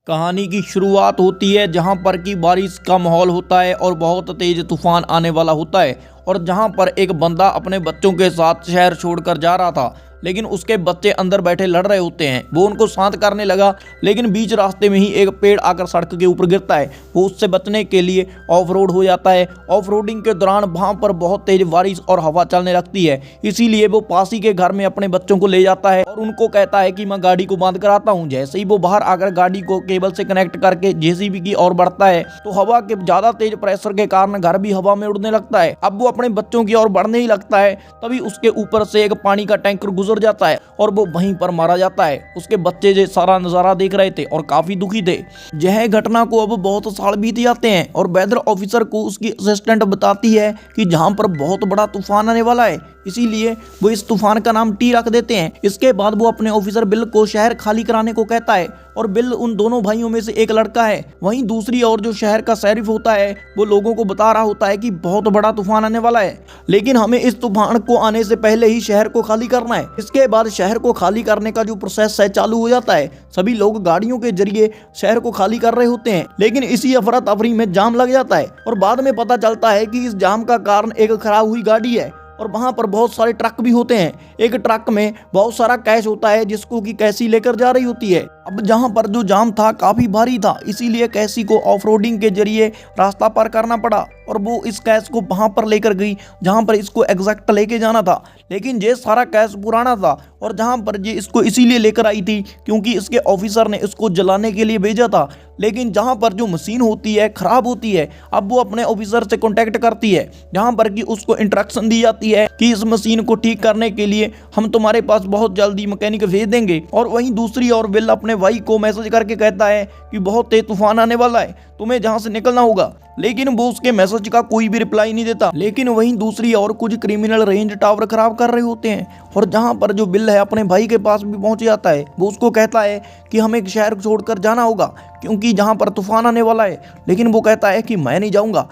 कहानी की शुरुआत होती है जहां पर कि बारिश का माहौल होता है और बहुत तेज तूफान आने वाला होता है और जहां पर एक बंदा अपने बच्चों के साथ शहर छोड़कर जा रहा था, लेकिन उसके बच्चे अंदर बैठे लड़ रहे होते हैं। वो उनको शांत करने लगा, लेकिन बीच रास्ते में ही एक पेड़ आकर सड़क के ऊपर गिरता है। वो उससे बचने के लिए ऑफ रोड हो जाता है। ऑफ रोडिंग के दौरान वहां पर बहुत तेज बारिश और हवा चलने लगती है, इसीलिए वो पास ही के घर में अपने बच्चों को ले जाता है और उनको कहता है कि मैं गाड़ी को बंद कराता हूँ। जैसे ही वो बाहर आकर गाड़ी को केबल से कनेक्ट करके जेसीबी की ओर बढ़ता है तो हवा के ज्यादा तेज प्रेशर के कारण घर भी हवा में उड़ने लगता है। अब वो अपने बच्चों की ओर बढ़ने ही लगता है, तभी उसके ऊपर से एक पानी का टैंकर गुजर जाता है और वो वहीं पर मारा जाता है। उसके बच्चे जो सारा नजारा देख रहे थे और काफी दुखी थे। यह घटना को अब बहुत साल बीत जाते हैं और वेदर ऑफिसर को उसकी असिस्टेंट बताती है कि जहां पर बहुत बड़ा तूफान आने वाला है, इसीलिए वो इस तूफान का नाम टी रख देते हैं। इसके बाद वो अपने ऑफिसर बिल को शहर खाली कराने को कहता है और बिल उन दोनों भाइयों में से एक लड़का है। वहीं दूसरी ओर जो शहर का शेरिफ होता है वो लोगों को बता रहा होता है कि बहुत बड़ा तूफान आने वाला है, लेकिन हमें इस तूफान को आने से पहले ही शहर को खाली करना है। इसके बाद शहर को खाली करने का जो प्रोसेस है चालू हो जाता है। सभी लोग गाड़ियों के जरिए शहर को खाली कर रहे होते हैं, लेकिन इसी अफरा तफरी में जाम लग जाता है और बाद में पता चलता है कि इस जाम का कारण एक खराब हुई गाड़ी है और वहां पर बहुत सारे ट्रक भी होते हैं। एक ट्रक में बहुत सारा कैश होता है जिसको कि कैसी लेकर जा रही होती है। अब जहां पर जो जाम था काफी भारी था, इसीलिए कैसी को ऑफ रोडिंग के जरिए रास्ता पार करना पड़ा और वो इस कैश को वहां पर लेकर गई जहां पर इसको एग्जैक्ट लेके जाना था। लेकिन ये सारा कैश पुराना था और जहां पर ये इसको इसीलिए लेकर आई थी क्योंकि इसके ऑफिसर ने इसको जलाने के लिए भेजा था। लेकिन जहां पर जो मशीन होती है खराब होती है, अब वो अपने ऑफिसर से कांटेक्ट करती है जहां पर कि उसको इंस्ट्रक्शन दी जाती है कि इस मशीन को ठीक करने के लिए हम तुम्हारे पास बहुत जल्दी मैकेनिक भेज देंगे। और वहीं दूसरी ओर बिल अपने भाई को मैसेज करके कहता है कि बहुत तेज तूफान आने वाला है, तुम्हें जहां से निकलना होगा, लेकिन वो उसके मैसेज का कोई भी रिप्लाई नहीं देता। लेकिन वहीं दूसरी ओर कुछ क्रिमिनल रेंज टावर खराब कर रहे होते हैं और जहां पर जो बिल है अपने भाई के पास भी पहुंच जाता है। वो उसको कहता है कि हमें शहर छोड़कर जाना होगा क्योंकि जहां पर तूफान आने वाला है, लेकिन वो कहता है कि मैं नहीं जाऊंगा।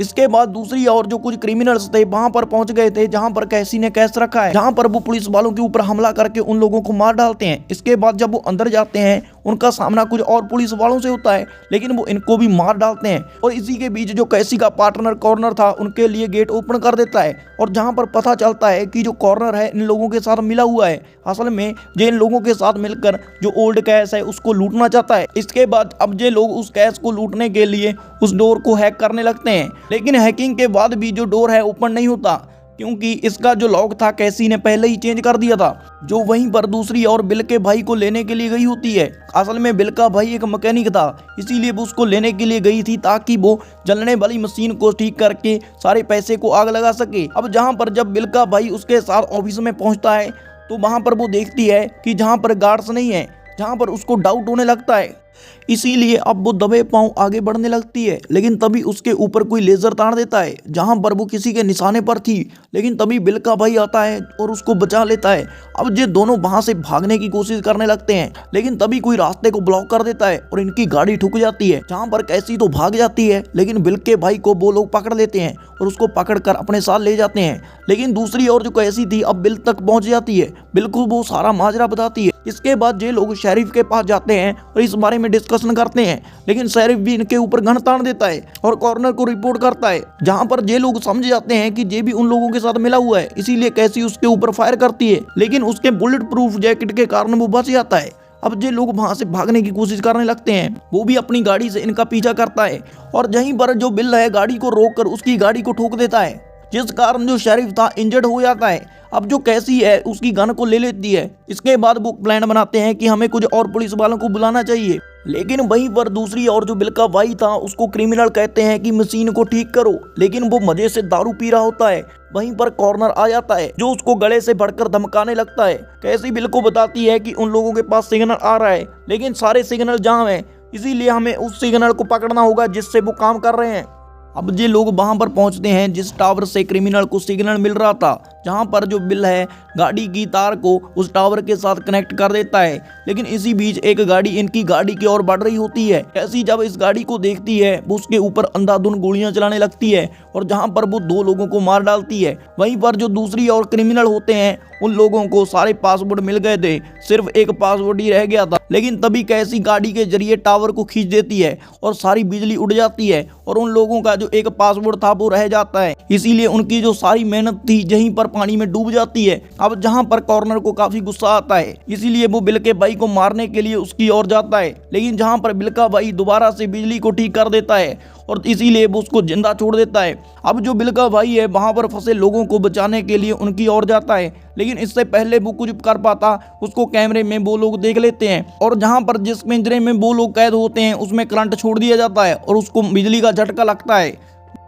इसके बाद दूसरी ओर जो कुछ क्रिमिनल्स थे वहां पर पहुंच गए थे जहां पर कैसी ने कैश रखा है, जहां पर वो पुलिस वालों के ऊपर हमला करके उन लोगों को मार डालते हैं। इसके बाद जब वो अंदर जाते हैं उनका सामना कुछ और पुलिस वालों से होता है, लेकिन वो इनको भी मार डालते हैं और इसी के बीच जो कैसी का पार्टनर कॉर्नर था उनके लिए गेट ओपन कर देता है और जहां पर पता चलता है कि जो कॉर्नर है इन लोगों के साथ मिला हुआ है। असल में जो इन लोगों के साथ मिलकर जो ओल्ड कैश है उसको लूटना चाहता है। इसके बाद अब ये लोग उस कैश को लूटने के लिए उस डोर को हैक करने लगते हैं, लेकिन हैकिंग के बाद भी जो डोर है ओपन नहीं होता क्योंकि इसका जो लॉक था कैसी ने पहले ही चेंज कर दिया था। जो वहीं पर दूसरी और बिल के भाई को लेने के लिए गई होती है। असल में बिल का भाई एक मैकेनिक था, इसीलिए वो उसको लेने के लिए गई थी ताकि वो जलने वाली मशीन को ठीक करके सारे पैसे को आग लगा सके। अब जहां पर जब बिल का भाई उसके साथ ऑफिस में पहुंचता है तो वहां पर वो देखती है कि जहां पर गार्ड्स नहीं है, जहां पर उसको डाउट होने लगता है, इसीलिए अब वो दबे पांव आगे बढ़ने लगती है। लेकिन तभी उसके ऊपर कोई लेजर तार देता है जहां पर वो किसी के निशाने पर थी, लेकिन तभी बिल का भाई आता है और उसको बचा लेता है। अब ये दोनों वहां से भागने की कोशिश करने लगते हैं, लेकिन तभी कोई रास्ते को ब्लॉक कर देता है और इनकी गाड़ी ठुक जाती है। जहां पर कैसी तो भाग जाती है, लेकिन बिल के भाई को वो लोग पकड़ लेते हैं और उसको पकड़कर अपने साथ ले जाते हैं। लेकिन दूसरी ओर जो कैसी थी अब बिल तक पहुंच जाती है, बिल्कुल वो सारा माजरा बताती है। इसके बाद ये लोग शेरिफ के पास जाते हैं और इस बारे में डिस्कशन करते हैं, लेकिन शेरिफ भी इनके ऊपर गन तान देता है और कॉर्नर को रिपोर्ट करता है, जहां पर ये लोग समझ जाते हैं कि ये भी उन लोगों के साथ मिला हुआ है, इसीलिए कैसी उसके ऊपर फायर करती है, लेकिन उसके बुलेट प्रूफ जैकेट के कारण वो बच जाता है। अब ये लोग वहां से भागने की कोशिश करने लगते हैं, वो भी अपनी गाड़ी से इनका पीछा करता है और यहीं पर जो बिल है गाड़ी को रोककर उसकी गाड़ी को ठोक देता है, जिस कारण जो शेरिफ था इंजर्ड हो जाता है। अब जो कैसी है उसकी गन को ले लेती है। इसके बाद वो प्लान बनाते हैं कि हमें कुछ और पुलिस वालों को बुलाना चाहिए, लेकिन वहीं पर दूसरी और जो बिल का भाई था उसको क्रिमिनल कहते हैं कि मशीन को ठीक करो, लेकिन वो मजे से दारू पी रहा होता है। वहीं पर कॉर्नर आ जाता है जो उसको गले से बढ़कर धमकाने लगता है। कैसी बिल को बताती है कि उन लोगों के पास सिग्नल आ रहा है, लेकिन सारे सिग्नल जाम है, इसीलिए हमें उस सिग्नल को पकड़ना होगा जिससे वो काम कर रहे हैं। अब ये लोग वहां पर पहुंचते हैं जिस टावर से क्रिमिनल को सिग्नल मिल रहा था। जहां पर जो बिल है गाड़ी की तार को उस टावर के साथ कनेक्ट कर देता है। लेकिन इसी बीच एक गाड़ी इनकी गाड़ी की ओर बढ़ रही होती है। कैसी जब इस गाड़ी को देखती है वो उसके ऊपर अंधाधुंध गोलियां चलाने लगती है और जहां पर वो 2 लोगों को मार डालती है। वहीं पर जो दूसरी और क्रिमिनल होते हैं उन लोगों को सारे पासवर्ड मिल गए थे, सिर्फ एक पासवर्ड ही रह गया था। लेकिन तभी कैसी गाड़ी के जरिए टावर को खींच देती है और सारी बिजली उड़ जाती है और उन लोगों का जो एक पासवर्ड था वो रह जाता है। इसीलिए उनकी जो सारी मेहनत थी यहीं पर पानी में डूब जाती है। अब जहां पर कॉर्नर को काफी गुस्सा आता है, इसीलिए वो बिल के भाई को मारने के लिए उसकी ओर जाता है। लेकिन जहां पर बिल का भाई दोबारा से बिजली को ठीक कर देता है और इसीलिए वो उसको जिंदा छोड़ देता है। अब जो बिल का भाई है वहां पर फंसे लोगों को बचाने के लिए उनकी ओर जाता है, लेकिन इससे पहले वो कुछ कर पाता उसको कैमरे में वो लोग देख लेते हैं और जहां पर जिस पिंजरे में वो लोग कैद होते हैं उसमें करंट छोड़ दिया जाता है और उसको बिजली का झटका लगता है।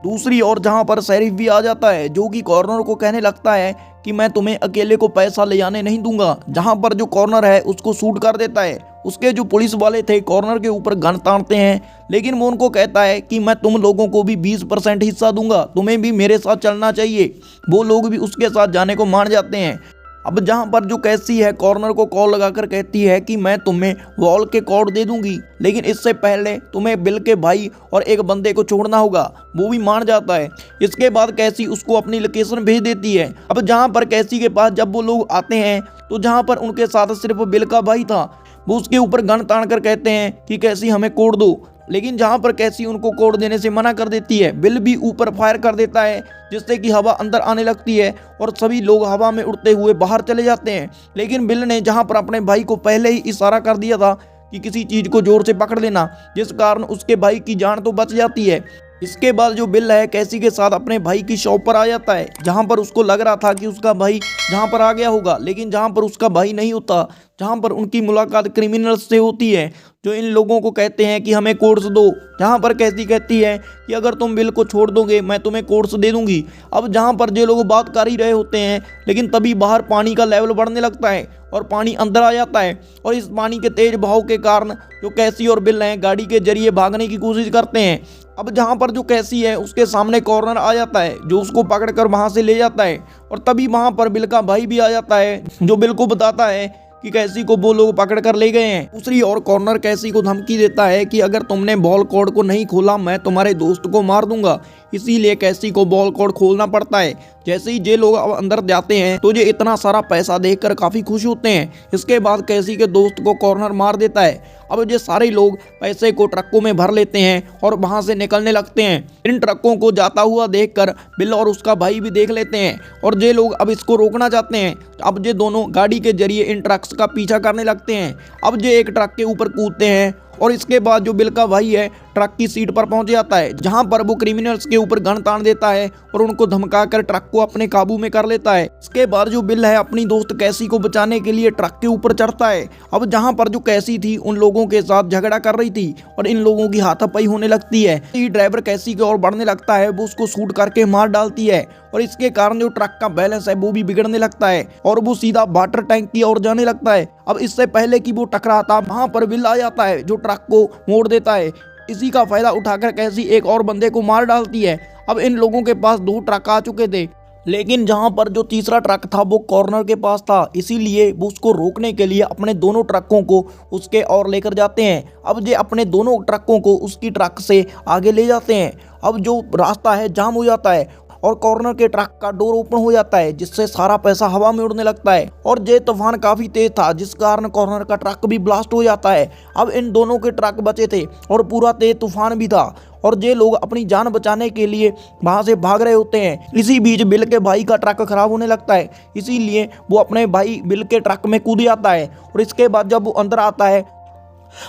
दूसरी ओर जहां पर शेरिफ भी आ जाता है जो कि कॉर्नर को कहने लगता है कि मैं तुम्हें अकेले को पैसा ले जाने नहीं दूंगा। जहां पर जो कॉर्नर है उसको शूट कर देता है। उसके जो पुलिस वाले थे कॉर्नर के ऊपर गन तानते हैं, लेकिन वो उनको कहता है कि मैं तुम लोगों को भी 20% हिस्सा दूंगा, तुम्हें भी मेरे साथ चलना चाहिए। वो लोग भी उसके साथ जाने को मान जाते हैं। अब जहां पर जो कैसी है कॉर्नर को कॉल लगाकर कहती है कि मैं तुम्हें वॉल के कोड दे दूंगी, लेकिन इससे पहले तुम्हें बिल के भाई और एक बंदे को छोड़ना होगा। वो भी मान जाता है। इसके बाद कैसी उसको अपनी लोकेशन भेज देती है। अब जहां पर कैसी के पास जब वो लोग आते हैं तो जहां पर उनके साथ सिर्फ बिल का भाई था, वो उसके ऊपर गन तान कर कहते हैं कि कैसी हमें कोड दो, लेकिन जहां पर कैसी उनको कोड देने से मना कर देती है। बिल भी ऊपर फायर कर देता है जिससे कि हवा अंदर आने लगती है और सभी लोग हवा में उड़ते हुए बाहर चले जाते हैं। लेकिन बिल ने जहां पर अपने भाई को पहले ही इशारा कर दिया था कि किसी चीज को जोर से पकड़ लेना, जिस कारण उसके भाई की जान तो बच जाती है। इसके बाद जो बिल है कैसी के साथ अपने भाई की शॉप पर आ जाता है, जहां पर उसको लग रहा था कि उसका भाई जहां पर आ गया होगा, लेकिन जहां पर उसका भाई नहीं होता। जहां पर उनकी मुलाकात क्रिमिनल्स से होती है जो इन लोगों को कहते हैं कि हमें कोर्स दो। जहां पर कैसी कहती है कि अगर तुम बिल को छोड़ दोगे मैं तुम्हें कोर्स दे दूंगी। अब जहां पर जो लोग बात कर ही रहे होते हैं, लेकिन तभी बाहर पानी का लेवल बढ़ने लगता है और पानी अंदर आ जाता है और इस पानी के तेज बहाव के कारण जो कैसी और बिल हैं गाड़ी के जरिए भागने की कोशिश करते हैं। अब जहां पर जो कैसी है उसके सामने कॉर्नर आ जाता है जो उसको पकड़कर वहां से ले जाता है और तभी वहां पर बिल का भाई भी आ जाता है जो बिल को बताता है कि कैसी को वो लोग पकड़ कर ले गए हैं। दूसरी ओर कॉर्नर कैसी को धमकी देता है कि अगर तुमने बॉल कोड को नहीं खोला मैं तुम्हारे दोस्त को मार दूंगा। इसीलिए कैसी को बॉल कोड खोलना पड़ता है। जैसे ही ये लोग अब अंदर जाते हैं तो ये इतना सारा पैसा देखकर काफी खुश होते हैं। इसके बाद कैसी के दोस्त को कॉर्नर मार देता है। अब ये सारे लोग पैसे को ट्रकों में भर लेते हैं और वहां से निकलने लगते हैं। इन ट्रकों को जाता हुआ देखकर बिल और उसका भाई भी देख लेते हैं और ये लोग अब इसको रोकना चाहते हैं। अब ये दोनों गाड़ी के जरिए इन ट्रक्स का पीछा करने लगते हैं। अब ये एक ट्रक के ऊपर कूदते हैं और इसके बाद जो बिल का भाई है ट्रक की सीट पर पहुंच जाता है, जहां पर वो क्रिमिनल्स के ऊपर गन तान देता है और उनको धमकाकर ट्रक को अपने काबू में कर लेता है। इसके बाद जो बिल है अपनी दोस्त कैसी को बचाने के लिए ट्रक के ऊपर चढ़ता है। अब जहां पर जो कैसी थी उन लोगों के साथ झगड़ा कर रही थी और इन लोगों की हाथापाई होने लगती है। ड्राइवर कैसी की ओर बढ़ने लगता है, वो उसको शूट करके मार डालती है और इसके कारण जो ट्रक का बैलेंस है वो भी बिगड़ने लगता है और वो सीधा वाटर टैंक की ओर जाने लगता है। अब इससे पहले कि वो टकराता वहां पर बिल आ जाता है जो ट्रक को मोड़ देता है। इसी का फायदा उठाकर कैसी एक और बंदे को मार डालती है। अब इन लोगों के पास 2 ट्रक आ चुके थे, लेकिन जहां पर जो तीसरा ट्रक था वो कॉर्नर के पास था, इसीलिए वो उसको रोकने के लिए अपने दोनों ट्रकों को उसके और लेकर जाते हैं। अब ये अपने दोनों ट्रकों को उसकी ट्रक से आगे ले जाते हैं। अब जो रास्ता है जाम हो जाता है और कॉर्नर के ट्रक का डोर ओपन हो जाता है, जिससे सारा पैसा हवा में उड़ने लगता है और ये तूफान काफी तेज था जिस कारण कॉर्नर का ट्रक भी ब्लास्ट हो जाता है। अब इन दोनों के ट्रक बचे थे और पूरा तेज तूफान भी था और ये लोग अपनी जान बचाने के लिए वहां से भाग रहे होते हैं। इसी बीच बिल के भाई का ट्रक खराब होने लगता है, इसीलिए वो अपने भाई बिल के ट्रक में कूद जाता है और इसके बाद जब वो अंदर आता है,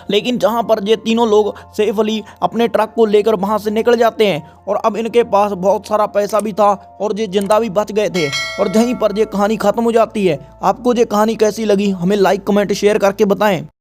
लेकिन जहां पर ये तीनों लोग सेफली अपने ट्रक को लेकर वहां से निकल जाते हैं और अब इनके पास बहुत सारा पैसा भी था और ये जिंदा भी बच गए थे और यहीं पर ये कहानी खत्म हो जाती है। आपको ये कहानी कैसी लगी हमें लाइक कमेंट शेयर करके बताएं।